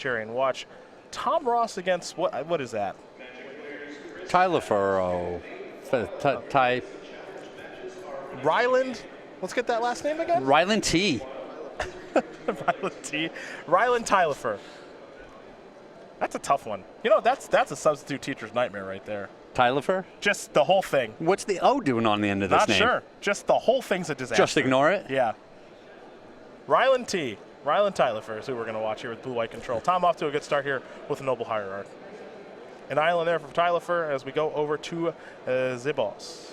cherry and watch Tom Ross against, what is that? Taliaferro. Ryland, let's get that last name again. Ryland T. Ryland T. Ryland Taliaferro. That's a tough one. You know, that's a substitute teacher's nightmare right there. Taliaferro? Just the whole thing. What's the O doing on the end of this name? Not sure. Just the whole thing's a disaster. Just ignore it? Yeah. Ryland T. Ryland Taliaferro is who we're going to watch here with blue-white control. Tom off to a good start here with a noble hierarch. An island there for Taliaferro as we go over to Zibos.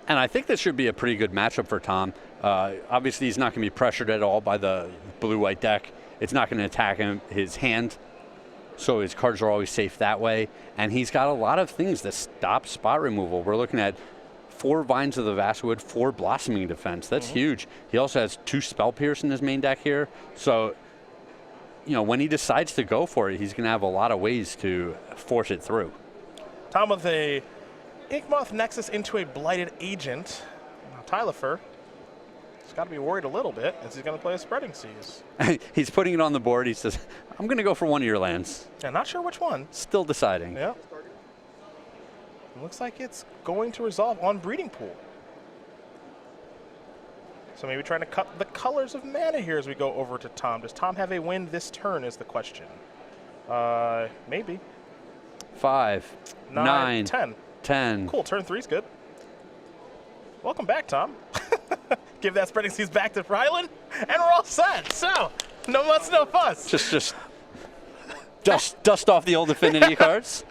And I think this should be a pretty good matchup for Tom. Obviously, he's not going to be pressured at all by the blue-white deck. It's not going to attack his hand, so his cards are always safe that way. And he's got a lot of things that stop spot removal. We're looking at 4 Vines of the Vastwood, 4 Blossoming Defense. That's huge. He also has 2 Spell Pierce in his main deck here. So, you know, when he decides to go for it, he's going to have a lot of ways to force it through. Tom with a Inkmoth Nexus into a Blighted Agent. Taliaferro has got to be worried a little bit as he's going to play a Spreading Seas. He's putting it on the board. He says, I'm going to go for one of your lands. Yeah, not sure which one. Still deciding. Yeah. It looks like it's going to resolve on Breeding Pool. So maybe trying to cut the colors of mana here as we go over to Tom. Does Tom have a win this turn is the question. Maybe. 5, 9, 10. 10. Cool, turn 3's good. Welcome back, Tom. Give that Spreading Seas back to Ryland, and we're all set. So, no muss, no fuss. Just dust off the old Affinity cards.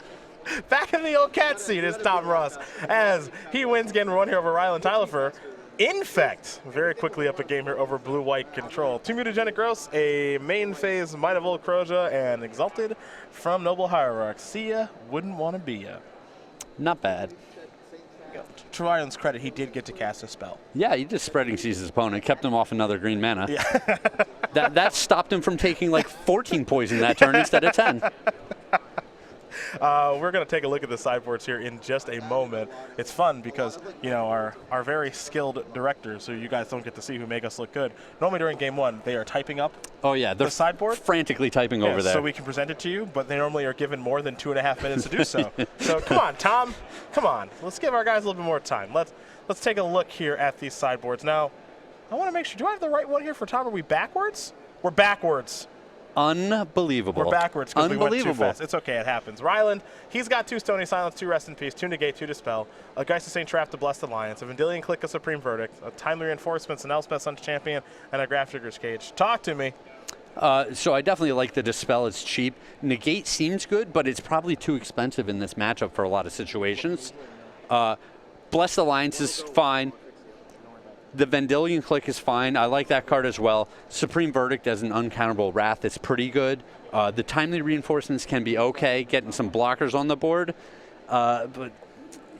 Back in the old cat seat is Tom Ross as he wins game 1 here over Ryland Taliaferro. Infect very quickly up a game here over blue-white control. 2 Mutagenic Growths, a main phase Might of Old Croja, and Exalted from Noble Hierarch. See ya, wouldn't want to be ya. Not bad. To Ryland's credit, he did get to cast a spell. Yeah, he just Spreading Seas his opponent, kept him off another green mana. Yeah. that stopped him from taking like 14 poison that turn instead of 10. We're going to take a look at the sideboards here in just a moment. It's fun because, you know, our very skilled directors, who you guys don't get to see, who make us look good, normally during game 1, they are typing up the sideboard. Frantically typing over there. So we can present it to you, but they normally are given more than 2.5 minutes to do so. So come on, Tom. Come on. Let's give our guys a little bit more time. Let's take a look here at these sideboards. Now, I want to make sure, do I have the right one here for Tom? Are we backwards? We're backwards. Unbelievable. We're backwards because we went too fast. It's okay, it happens. Ryland, he's got 2 Stony Silence, 2 Rest in Peace, 2 Negate, 2 Dispel, a Geist of St. Trap to Blessed Alliance, a Vendilion Click, a Supreme Verdict, a Timely Reinforcements, an Elspeth Sun's Champion, and a Grafdigger's Cage. Talk to me. So I definitely like the Dispel. It's cheap. Negate seems good, but it's probably too expensive in this matchup for a lot of situations. Blessed Alliance is fine. The Vendilion Click is fine. I like that card as well. Supreme Verdict as an uncountable Wrath is pretty good. The Timely Reinforcements can be okay, getting some blockers on the board. But,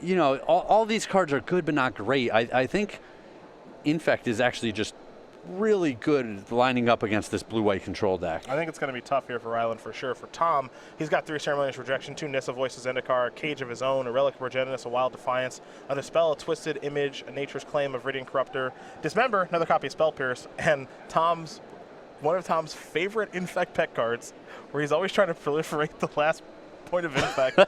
you know, all these cards are good but not great. I think Infect is actually just really good lining up against this blue-white control deck. I think it's going to be tough here for Ryland for sure. For Tom, he's got 3 Ceremonious Rejection, 2 Nissa Voices Zendikar, a Cage of his own, a Relic of Progenitus, a Wild Defiance, a Dispel, a Twisted Image, a Nature's Claim, a Viridian Corruptor, Dismember, another copy of Spell Pierce, and one of Tom's favorite Infect pet cards, where he's always trying to proliferate the last point of Infect.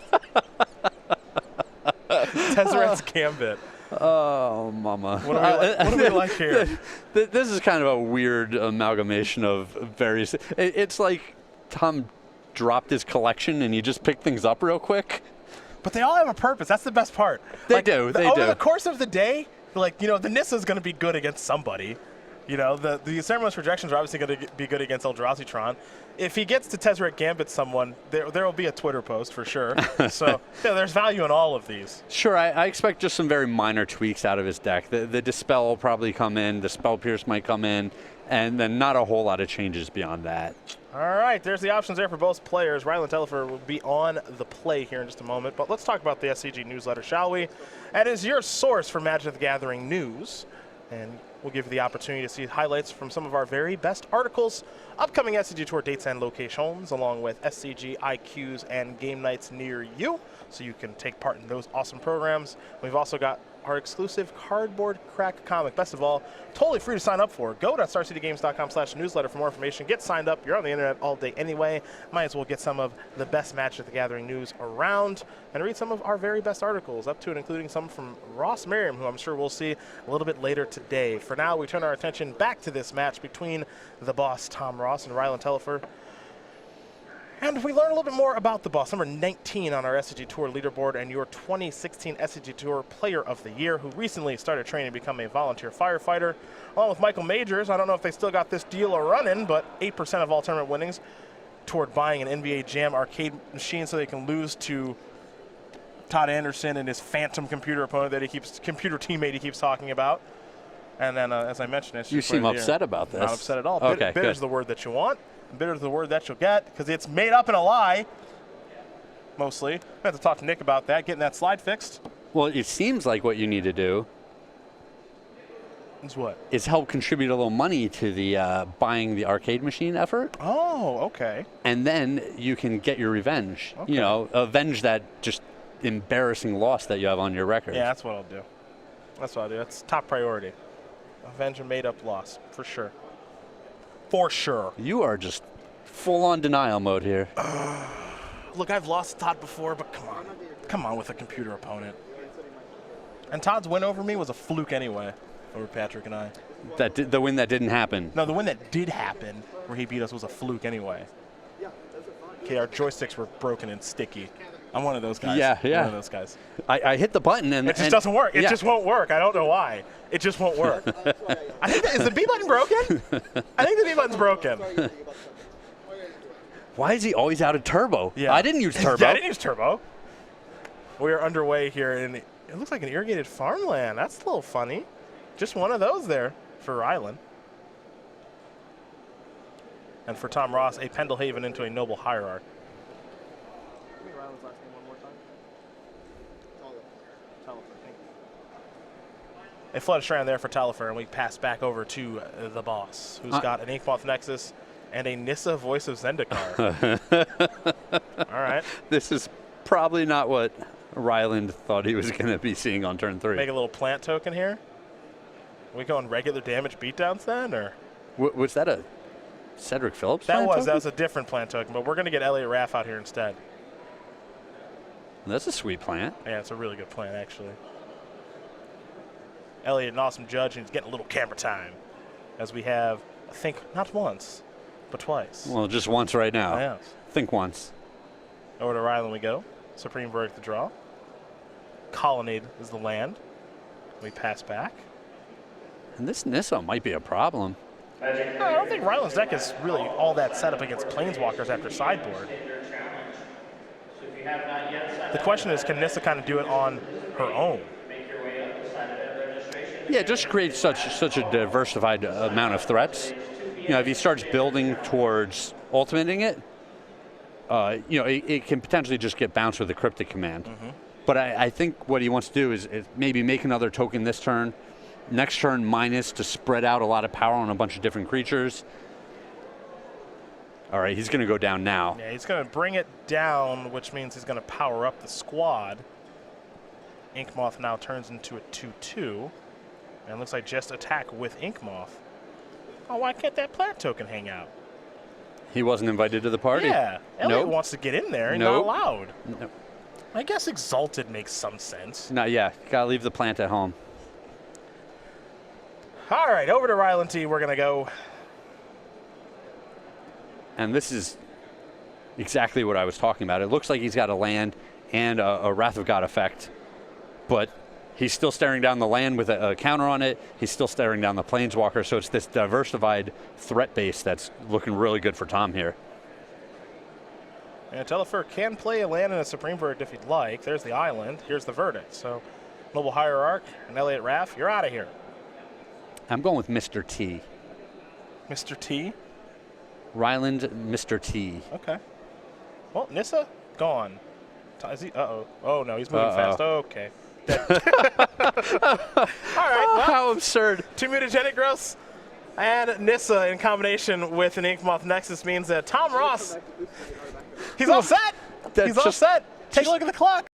Tezzeret's Gambit. Oh, mama. What do we like here? This is kind of a weird amalgamation of various... It's like Tom dropped his collection and he just picked things up real quick. But they all have a purpose. That's the best part. They do. Over the course of the day, like, you know, the Nissa's going to be good against somebody. You know, the Ceremonious Rejections are obviously going to be good against Eldrazi. If he gets to Tezzeret Gambit someone, there will be a Twitter post for sure. So, yeah, there's value in all of these. Sure, I expect just some very minor tweaks out of his deck. The Dispel will probably come in, the Spell Pierce might come in, and then not a whole lot of changes beyond that. All right, there's the options there for both players. Ryland Taliaferro will be on the play here in just a moment. But let's talk about the SCG newsletter, shall we? That is your source for Magic the Gathering news. And we'll give you the opportunity to see highlights from some of our very best articles, upcoming SCG Tour dates and locations, along with SCG IQs and game nights near you, so you can take part in those awesome programs. We've also got our exclusive cardboard crack comic. Best of all, totally free to sign up for. Go to StarCityGames.com/newsletter for more information. Get signed up. You're on the internet all day anyway. Might as well get some of the best Magic the Gathering news around and read some of our very best articles, up to and including some from Ross Merriam, who I'm sure we'll see a little bit later today. For now, we turn our attention back to this match between the boss, Tom Ross, and Ryland Taliaferro. And we learn a little bit more about the boss, number 19 on our SCG Tour leaderboard, and your 2016 SCG Tour Player of the Year, who recently started training to become a volunteer firefighter, along with Michael Majors. I don't know if they still got this deal running, but 8% of all tournament winnings toward buying an NBA Jam arcade machine so they can lose to Todd Anderson and his phantom computer opponent that computer teammate he keeps talking about. And then, as I mentioned, it's you seem upset about this. Not upset at all. Okay, bitter is the word that you want. Bitter is the word that you'll get, because it's made up in a lie, mostly. I have to talk to Nick about that, getting that slide fixed. Well, it seems like what you need to do is what? Is help contribute a little money to the buying the arcade machine effort. Oh, okay. And then you can get your revenge. Okay. You know, avenge that just embarrassing loss that you have on your record. Yeah, that's what I'll do. That's what I'll do. That's top priority. Avenge a made-up loss, for sure. For sure. You are just full-on denial mode here. Look, I've lost Todd before, but come on. Come on with a computer opponent. And Todd's win over me was a fluke anyway, over Patrick and I. The win that didn't happen. No, the win that did happen, where he beat us, was a fluke anyway. Okay, our joysticks were broken and sticky. I'm one of those guys. Yeah. One of those guys. I hit the button and it just doesn't work. It yeah. just won't work. I don't know why. It just won't work. I think is the B button broken? I think the B button's broken. Why is he always out of turbo? Yeah. I didn't use turbo. Yeah, I didn't use turbo. We are underway here, and it looks like an irrigated farmland. That's a little funny. Just one of those there for Ryland. And for Tom Ross, a Pendelhaven into a noble hierarch. A flood strand there for Taliaferro, and we pass back over to the boss, who's got an Inkmoth Nexus and a Nissa Voice of Zendikar. All right. This is probably not what Ryland thought he was going to be seeing on turn 3. Make a little plant token here. Are we going regular damage beatdowns then, or? Was that a Cedric Phillips That token? was a different plant token, but we're going to get Elliot Raff out here instead. That's a sweet plant. Yeah, it's a really good plant, actually. Elliot, an awesome judge, and he's getting a little camera time, as we have, I think, not once, but twice. Well, just once right now. Yes. Think once. Over to Ryland we go. Supreme Verdict the draw. Colonnade is the land. We pass back. And this Nissa might be a problem. I don't think Ryland's deck is really all that set up against Planeswalkers after sideboard. The question is, can Nissa kind of do it on her own? Yeah, just create such a diversified amount of threats. You know, if he starts building towards ultimating it, you know, it can potentially just get bounced with a Cryptic Command. Mm-hmm. But I think what he wants to do is maybe make another token this turn, next turn minus to spread out a lot of power on a bunch of different creatures. All right, he's going to go down now. Yeah, he's going to bring it down, which means he's going to power up the squad. Inkmoth now turns into a 2/2. And it looks like just attack with Inkmoth. Oh, why can't that plant token hang out? He wasn't invited to the party? Yeah. Elliot Nope. wants to get in there and Nope. not allowed. Nope. I guess Exalted makes some sense. No, yeah, got to leave the plant at home. All right, over to Ryland T. We're going to go. And this is exactly what I was talking about. It looks like he's got a land and a Wrath of God effect, but he's still staring down the land with a counter on it. He's still staring down the Planeswalker, so it's this diversified threat base that's looking really good for Tom here. And Taliaferro can play a land in a Supreme Verdict if he'd like. There's the island. Here's the verdict. So, Noble Hierarch and Elliot Raff, you're out of here. I'm going with Mr. T. Mr. T? Ryland, Mr. T. Okay. Well, Nissa, gone. Is he? Uh-oh. Oh, no, he's moving fast. Okay. All right. Well, How absurd. 2 mutagenic growths and Nissa in combination with an Inkmoth Nexus means that Tom Ross, he's all set. He's all set. Take a look at the clock.